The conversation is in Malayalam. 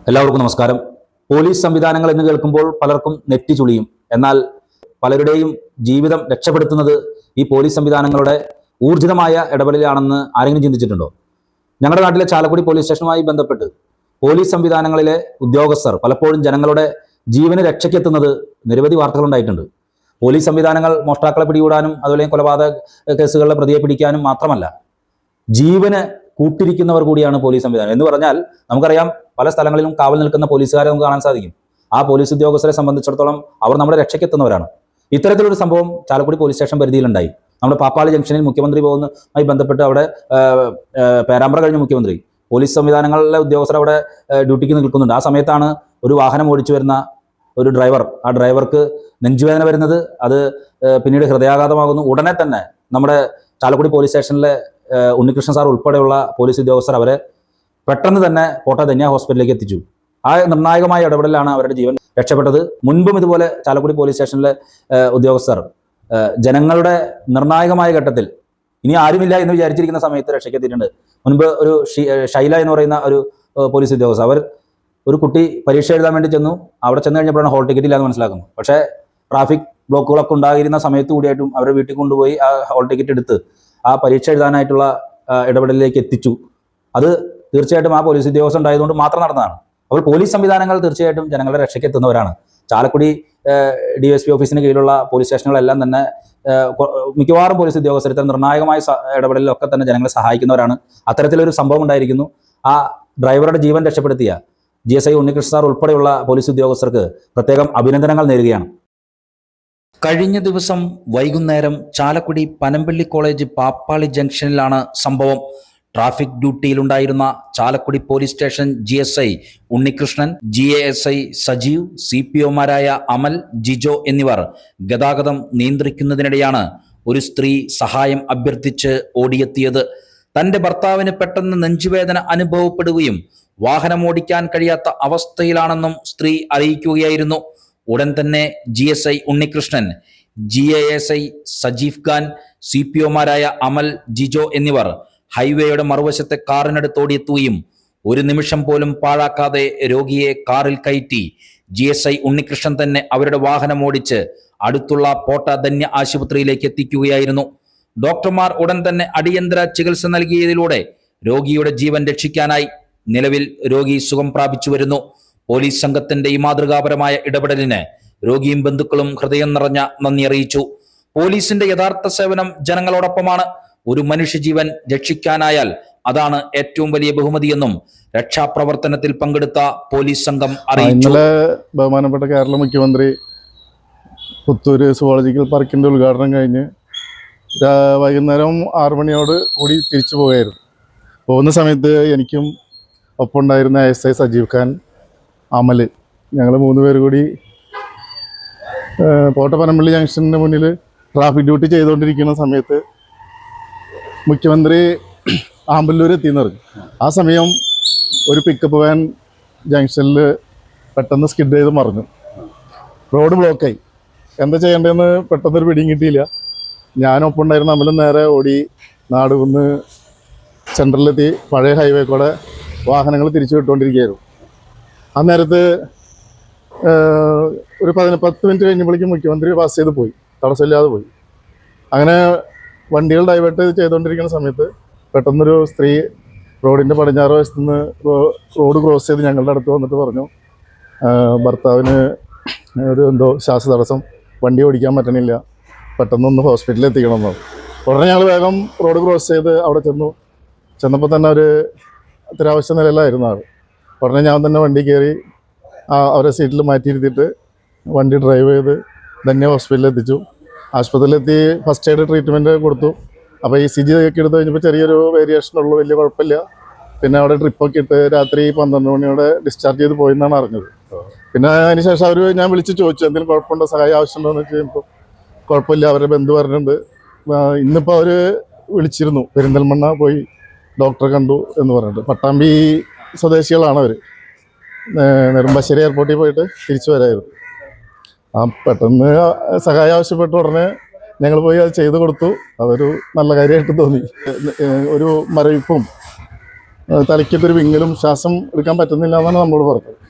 എല്ലാവർക്കും നമസ്കാരം. പോലീസ് സംവിധാനങ്ങൾ എന്ന് കേൾക്കുമ്പോൾ പലർക്കും നെറ്റി ചുളിയും. എന്നാൽ പലരുടെയും ജീവിതം രക്ഷപ്പെടുത്തുന്നത് ഈ പോലീസ് സംവിധാനങ്ങളുടെ ഊർജിതമായ ഇടപെടലാണെന്ന് ആരെങ്കിലും ചിന്തിച്ചിട്ടുണ്ടോ? ഞങ്ങളുടെ നാട്ടിലെ ചാലക്കുടി പോലീസ് സ്റ്റേഷനുമായി ബന്ധപ്പെട്ട് പോലീസ് സംവിധാനങ്ങളിലെ ഉദ്യോഗസ്ഥർ പലപ്പോഴും ജനങ്ങളുടെ ജീവന് രക്ഷയ്ക്കെത്തുന്നത് നിരവധി വാർത്തകളുണ്ടായിട്ടുണ്ട്. പോലീസ് സംവിധാനങ്ങൾ മോഷ്ടാക്കളെ പിടികൂടാനും അതുപോലെ കൊലപാതക കേസുകളിലെ പ്രതിയെ പിടിക്കാനും മാത്രമല്ല, ജീവന് കൂട്ടിരിക്കുന്നവർ കൂടിയാണ് പോലീസ് സംവിധാനം. എന്ന് പറഞ്ഞാൽ നമുക്കറിയാം, പല സ്ഥലങ്ങളിലും കാവൽ നിൽക്കുന്ന പോലീസുകാരെ നമുക്ക് കാണാൻ സാധിക്കും. ആ പോലീസ് ഉദ്യോഗസ്ഥരെ സംബന്ധിച്ചിടത്തോളം അവർ നമ്മുടെ രക്ഷയ്ക്കെത്തുന്നവരാണ്. ഇത്തരത്തിലൊരു സംഭവം ചാലക്കുടി പോലീസ് സ്റ്റേഷൻ പരിധിയിലുണ്ടായി. നമ്മുടെ പാപ്പാളി ജംഗ്ഷനിൽ മുഖ്യമന്ത്രി പോകുന്നതുമായി ബന്ധപ്പെട്ട് അവിടെ പേരാമ്പ്ര കഴിഞ്ഞ മുഖ്യമന്ത്രി പോലീസ് സംവിധാനങ്ങളിലെ ഉദ്യോഗസ്ഥർ അവിടെ ഡ്യൂട്ടിക്ക് നിൽക്കുന്നുണ്ട്. ആ സമയത്താണ് ഒരു വാഹനം ഓടിച്ചു വരുന്ന ഒരു ഡ്രൈവർ, ആ ഡ്രൈവർക്ക് നെഞ്ചുവേദന വരുന്നത്. അത് പിന്നീട് ഹൃദയാഘാതമാകുന്നു. ഉടനെ തന്നെ നമ്മുടെ ചാലക്കുടി പോലീസ് സ്റ്റേഷനിലെ ഉണ്ണികൃഷ്ണൻ സാർ ഉൾപ്പെടെയുള്ള പോലീസ് ഉദ്യോഗസ്ഥർ അവരെ പെട്ടെന്ന് തന്നെ കോട്ട ധന്യ ഹോസ്പിറ്റലിലേക്ക് എത്തിച്ചു. ആ നിർണായകമായ ഇടപെടലാണ് അവരുടെ ജീവൻ രക്ഷപ്പെട്ടത്. മുൻപും ഇതുപോലെ ചാലക്കുടി പോലീസ് സ്റ്റേഷനിലെ ഉദ്യോഗസ്ഥർ ജനങ്ങളുടെ നിർണായകമായ ഘട്ടത്തിൽ ഇനി ആരുമില്ല എന്ന് വിചാരിച്ചിരിക്കുന്ന സമയത്ത് രക്ഷയ്ക്കെത്തിയിട്ടുണ്ട്. മുൻപ് ഒരു ഷൈല എന്ന് പറയുന്ന ഒരു പോലീസ് ഉദ്യോഗസ്ഥർ, അവർ ഒരു കുട്ടി പരീക്ഷ എഴുതാൻ വേണ്ടി ചെന്നു. അവിടെ ചെന്ന് കഴിഞ്ഞപ്പോഴാണ് ഹോൾ ടിക്കറ്റ് ഇല്ലാന്ന് മനസ്സിലാക്കുന്നത്. പക്ഷേ ട്രാഫിക് ബ്ലോക്കുകളൊക്കെ ഉണ്ടായിരുന്ന സമയത്ത് കൂടിയായിട്ടും അവരെ വീട്ടിൽ കൊണ്ടുപോയി ആ ഹോൾ ടിക്കറ്റ് എടുത്ത് ആ പരീക്ഷ എഴുതാനായിട്ടുള്ള ഇടപെടലിലേക്ക് എത്തിച്ചു. അത് തീർച്ചയായിട്ടും ആ പോലീസ് ഉദ്യോഗസ്ഥർ ഉണ്ടായതുകൊണ്ട് മാത്രം നടന്നതാണ്. അപ്പോൾ പോലീസ് സംവിധാനങ്ങൾ തീർച്ചയായിട്ടും ജനങ്ങളുടെ രക്ഷയ്ക്ക് എത്തുന്നവരാണ്. ചാലക്കുടി DSP ഓഫീസിന് കീഴിലുള്ള പോലീസ് സ്റ്റേഷനുകളെല്ലാം തന്നെ മിക്കവാറും പോലീസ് ഉദ്യോഗസ്ഥർ ഇത്തരം നിർണായകമായ ഇടപെടലിലൊക്കെ തന്നെ ജനങ്ങളെ സഹായിക്കുന്നവരാണ്. അത്തരത്തിലൊരു സംഭവം ഉണ്ടായിരിക്കുന്നു. ആ ഡ്രൈവറുടെ ജീവൻ രക്ഷപ്പെടുത്തിയ GSI ഉണ്ണികൃഷ്ണൻ സാർ ഉൾപ്പെടെയുള്ള പോലീസ് ഉദ്യോഗസ്ഥർക്ക് പ്രത്യേകം അഭിനന്ദനങ്ങൾ നേരുകയാണ്. കഴിഞ്ഞ ദിവസം വൈകുന്നേരം ചാലക്കുടി പനമ്പള്ളി കോളേജ് പാപ്പാളി ജംഗ്ഷനിലാണ് സംഭവം. ട്രാഫിക് ഡ്യൂട്ടിയിലുണ്ടായിരുന്ന Chalakudy police station GSI Unnikrishnan, GASI Sajeev, CPOമാരായ അമൽ, ജിജോ എന്നിവർ ഗതാഗതം നിയന്ത്രിക്കുന്നതിനിടെയാണ് ഒരു സ്ത്രീ സഹായം അഭ്യർത്ഥിച്ച് ഓടിയെത്തിയത്. തന്റെ ഭർത്താവിന് പെട്ടെന്ന് നെഞ്ചുവേദന അനുഭവപ്പെടുകയും വാഹനം ഓടിക്കാൻ കഴിയാത്ത അവസ്ഥയിലാണെന്നും സ്ത്രീ അറിയിക്കുകയായിരുന്നു. ഉടൻ തന്നെ GSI ഉണ്ണികൃഷ്ണൻ, GASI സജീഫ് ഖാൻ, CPOമാരായ അമൽ, ജിജോ എന്നിവർ ഹൈവേയുടെ മറുവശത്തെ കാറിനടുത്തോടിയെത്തുകയും ഒരു നിമിഷം പോലും പാഴാക്കാതെ രോഗിയെ കാറിൽ കയറ്റി GSI ഉണ്ണികൃഷ്ണൻ തന്നെ അവരുടെ വാഹനം ഓടിച്ച് അടുത്തുള്ള പോട്ട ധന്യ ആശുപത്രിയിലേക്ക് എത്തിക്കുകയായിരുന്നു. ഡോക്ടർമാർ ഉടൻ തന്നെ അടിയന്തര ചികിത്സ നൽകിയതിലൂടെ രോഗിയുടെ ജീവൻ രക്ഷിക്കാനായി. നിലവിൽ രോഗി സുഖം പ്രാപിച്ചു വരുന്നു. പോലീസ് സംഘത്തിന്റെ ഈ മാതൃകാപരമായ ഇടപെടലിന് രോഗിയും ബന്ധുക്കളും ഹൃദയം നിറഞ്ഞ നന്ദി അറിയിച്ചു. പോലീസിന്റെ യഥാർത്ഥ സേവനം ജനങ്ങളോടൊപ്പമാണ്. ഒരു മനുഷ്യജീവൻ രക്ഷിക്കാനായാൽ അതാണ് ഏറ്റവും വലിയ ബഹുമതിയെന്നും രക്ഷാപ്രവർത്തനത്തിൽ പങ്കെടുത്ത പോലീസ് സംഘം അറിയിച്ചു. ഇന്നലെ ബഹുമാനപ്പെട്ട കേരള മുഖ്യമന്ത്രി പുത്തൂര് സുവോളജിക്കൽ പാർക്കിന്റെ ഉദ്ഘാടനം കഴിഞ്ഞ് വൈകുന്നേരം 6 മണിയോട് കൂടി തിരിച്ചു പോവുകയായിരുന്നു. പോകുന്ന സമയത്ത് എനിക്കും ഒപ്പം ഉണ്ടായിരുന്ന SI സജീവ് ഖാൻ, അമൽ, ഞങ്ങൾ 3 പേര് കൂടി പോട്ട പനമ്പള്ളി ജംഗ്ഷന് മുന്നിൽ ട്രാഫിക് ഡ്യൂട്ടി ചെയ്തുകൊണ്ടിരിക്കുന്ന സമയത്ത് മുഖ്യമന്ത്രി ആമ്പല്ലൂർ എത്തിയെന്ന് പറഞ്ഞു. ആ സമയം ഒരു പിക്കപ്പ് വാൻ ജംഗ്ഷനിൽ പെട്ടെന്ന് സ്കിഡ് ചെയ്ത് മറിഞ്ഞു. റോഡ് ബ്ലോക്കായി. എന്താ ചെയ്യേണ്ടതെന്ന് പെട്ടെന്നൊരു പിടിയും കിട്ടിയില്ല. ഞാനൊപ്പം ഉണ്ടായിരുന്ന അമലും നേരെ ഓടി നാടുകുന്ന് സെൻട്രലിലെത്തി പഴയ ഹൈവേ കൂടെ വാഹനങ്ങൾ തിരിച്ചു വിട്ടുകൊണ്ടിരിക്കുകയായിരുന്നു. ആ നേരത്ത് ഒരു 10 മിനിറ്റ് കഴിഞ്ഞപ്പോഴേക്കും മുഖ്യമന്ത്രി പാസ് ചെയ്ത് പോയി, തടസ്സമില്ലാതെ പോയി. അങ്ങനെ വണ്ടികൾ ഡൈവേർട്ട് ചെയ്തുകൊണ്ടിരിക്കുന്ന സമയത്ത് പെട്ടെന്നൊരു സ്ത്രീ റോഡിൻ്റെ പടിഞ്ഞാറ് വശത്തു നിന്ന് റോഡ് ക്രോസ് ചെയ്ത് ഞങ്ങളുടെ അടുത്ത് വന്നിട്ട് പറഞ്ഞു, ഭർത്താവിന് എന്തോ ശ്വാസതടസ്സം, വണ്ടി ഓടിക്കാൻ പറ്റണില്ല, പെട്ടെന്നൊന്ന് ഹോസ്പിറ്റലിൽ എത്തിക്കണമെന്നോ. ഉടനെ ഞങ്ങൾ വേഗം റോഡ് ക്രോസ് ചെയ്ത് അവിടെ ചെന്നപ്പോൾ തന്നെ ഒരു അത്യാവശ്യ നിലയിലായിരുന്നു ആൾ. ഉടനെ ഞാൻ തന്നെ വണ്ടി കയറി അവരെ സീറ്റിൽ മാറ്റിയിരുത്തിയിട്ട് വണ്ടി ഡ്രൈവ് ചെയ്ത് ധന്യ ഹോസ്പിറ്റലിൽ എത്തിച്ചു. ആശുപത്രിയിലെത്തി ഫസ്റ്റ് എയ്ഡ് ട്രീറ്റ്മെൻറ്റ് കൊടുത്തു. അപ്പോൾ ECG ഒക്കെ എടുത്ത് കഴിഞ്ഞപ്പോൾ ചെറിയൊരു വേരിയേഷനുള്ളൂ, വലിയ കുഴപ്പമില്ല. പിന്നെ അവിടെ ട്രിപ്പൊക്കെ ഇട്ട് രാത്രി 12 മണിയോടെ ഡിസ്ചാർജ് ചെയ്ത് പോയെന്നാണ് അറിഞ്ഞത്. പിന്നെ അതിന് ശേഷം ഞാൻ വിളിച്ച് ചോദിച്ചു എന്തെങ്കിലും കുഴപ്പമുണ്ടോ, സഹായം ആവശ്യമുണ്ടോ എന്ന് വെച്ച് കഴിയുമ്പോൾ കുഴപ്പമില്ല, അവരുടെ ബന്ധു പറഞ്ഞിട്ടുണ്ട്. ഇന്നിപ്പോൾ അവർ വിളിച്ചിരുന്നു, പെരിന്തൽമണ്ണ പോയി ഡോക്ടറെ കണ്ടു എന്ന് പറഞ്ഞിട്ട്. പട്ടാമ്പി സ്വദേശികളാണ് അവർ. നെടുമ്പാശ്ശേരി എയർപോർട്ടിൽ പോയിട്ട് തിരിച്ചു വരായിരുന്നു. പെട്ടെന്ന് സഹായം ആവശ്യപ്പെട്ട ഉടനെ ഞങ്ങൾ പോയി അത് ചെയ്തു കൊടുത്തു. അതൊരു നല്ല കാര്യമായിട്ട് തോന്നി. ഒരു മരവിപ്പും തലയ്ക്കൊക്കെ ഒരു വിങ്ങലും ശ്വാസം എടുക്കാൻ പറ്റുന്നില്ല എന്നാണ് നമ്മളോട് പറഞ്ഞത്.